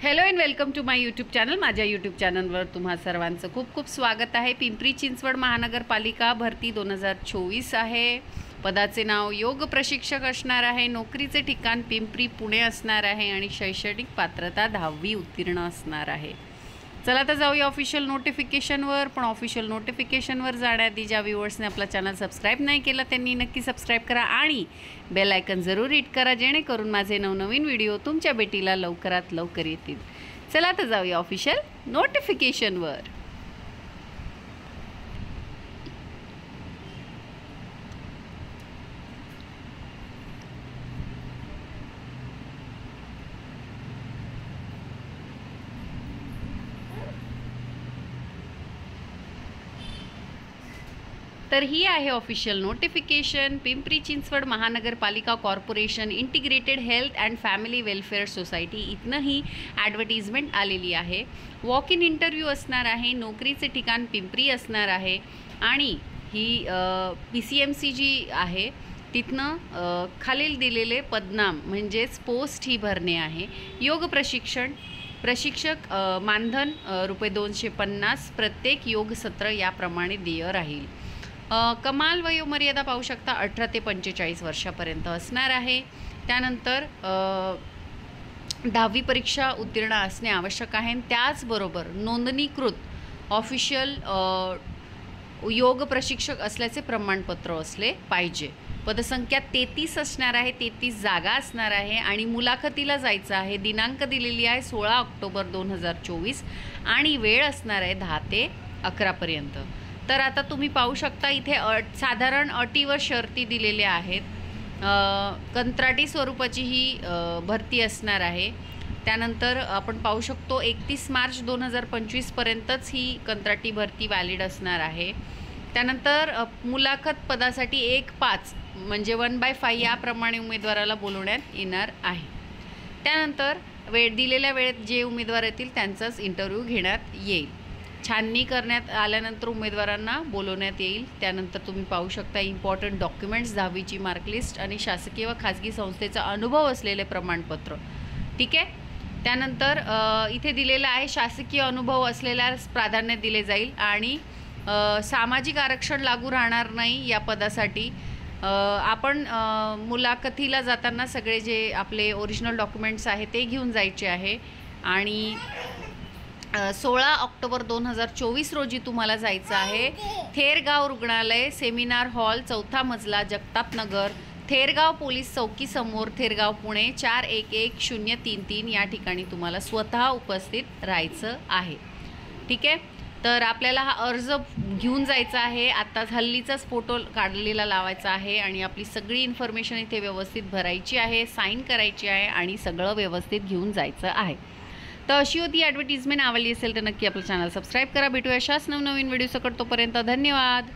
Hello and welcome to my YouTube channel. माझ्या YouTube चॅनलवर तुम्हा सर्वांचं खूप खूप स्वागत आहे। पिंपरी चिंचवड महानगरपालिका भरती 2024 आहे। पदाचे नाव योग प्रशिक्षक असणार आहे। नोकरीचे ठिकाण पिंपरी पुणे असणार आहे आणि शैक्षणिक पात्रता 10वी उत्तीर्ण असणार आहे। चला तर जाऊया ऑफिशियल नोटिफिकेशनवर। पण ऑफिशियल नोटिफिकेशनवर जाण्याआधी ज्या व्ह्यूअर्सने आपला चॅनल सबस्क्राईब नाही केला त्यांनी नक्की सबस्क्राईब करा आणि बेल आयकन जरूर हिट करा, जेणेकरून माझे नवनवीन व्हिडिओ तुमच्या भेटीला लवकरात लवकर येतील। चला तर जाऊया ऑफिशियल नोटिफिकेशनवर। तर ही आहे ऑफिशियल नोटिफिकेशन। पिंपरी चिंचवड महानगरपालिका corporation integrated health and family welfare society इथनं ही ॲडव्हर्टिजमेंट आलेली आहे। वॉक इन इंटरव्ह्यू असणार आहे। नोकरीचे ठिकाण पिंपरी असणार आहे आणि ही PCMC जी आहे तिथनं खालील दिलेले पदनाम म्हणजेच पोस्ट ही भरणे आहे। योग प्रशिक्षक मानधन ₹250 प्रत्येक योग सत्र याप्रमाणे देय राहील। कमाल वयोमर्यादा पाहू शकता 18 ते 45 वर्षापर्यंत असणार आहे। त्यानंतर 10वी परीक्षा उत्तीर्ण असणे आवश्यक आहे। त्याचबरोबर नोंदणीकृत ऑफिशियल योग प्रशिक्षक असल्याचे प्रमाणपत्र असले पाहिजे। पदसंख्या 33 असणार आहे। 33 जागा असणार आहे आणि मुलाखतीला जायचं आहे। दिनांक दिलेली आहे 16 ऑक्टोबर 2024 आणि वेळ असणार आहे 10 ते 11 पर्यंत। तर आता तुम्ही पाहू शकता इथे साधारण अटी व शर्ती दिलेल्या आहेत। कंत्राटी स्वरूपाची ही भरती असणार आहे। त्यानंतर आपण पाहू शकतो 31 मार्च 2025 पर्यंतच ही कंत्राटी भरती व्हॅलिड असणार आहे। त्यानंतर मुलाखत पदासाठी 1/5 म्हणजे 1/5 याप्रमाणे उमेदवाराला बोलवण्यात येणार आहे। त्यानंतर दिलेल्या वेळेत जे उमेदवार येतील त्यांचाच इंटरव्ह्यू घेण्यात येईल। छाननी करण्यात आल्यानंतर उमेदवारांना बोलवण्यात येईल। त्यानंतर तुम्ही पाहू शकता इम्पॉर्टंट डॉक्युमेंट्स 10वीची मार्कलिस्ट आणि शासकीय व खाजगी संस्थेचा अनुभव असलेले प्रमाणपत्र। ठीक आहे। त्यानंतर इथे दिलेलं आहे शासकीय अनुभव असलेल्यास प्राधान्य दिले जाईल आणि सामाजिक आरक्षण लागू राहणार नाही या पदासाठी। आपण मुलाखतीला जाताना सगळे जे आपले ओरिजिनल डॉक्युमेंट्स आहे ते घेऊन जायचे आहे आणि 16 ऑक्टोबर 2024 रोजी तुम्हाला जायचं आहे। थेरगाव रुग्णालय सेमिनार हॉल 4था मजला जगतापनगर थेरगाव पोलीस चौकी समोर थेरगाव पुणे 411033 या ठिकाणी तुम्हाला स्वतः उपस्थित राहायचं आहे। ठीक आहे। तर आपल्याला हा अर्ज घेऊन जायचा आहे। आत्ताच हल्लीचाच फोटो काढलेला लावायचा आहे आणि आपली सगळी इन्फॉर्मेशन इथे व्यवस्थित भरायची आहे, साईन करायची आहे आणि सगळं व्यवस्थित घेऊन जायचं आहे। तर अशी होती ॲडव्हर्टिजमेंट। आवडली असेल तर नक्की आपलं चॅनल सबस्क्राईब करा। भेटूया अशाच नवनवीन व्हिडिओ सकट। तोपर्यंत धन्यवाद।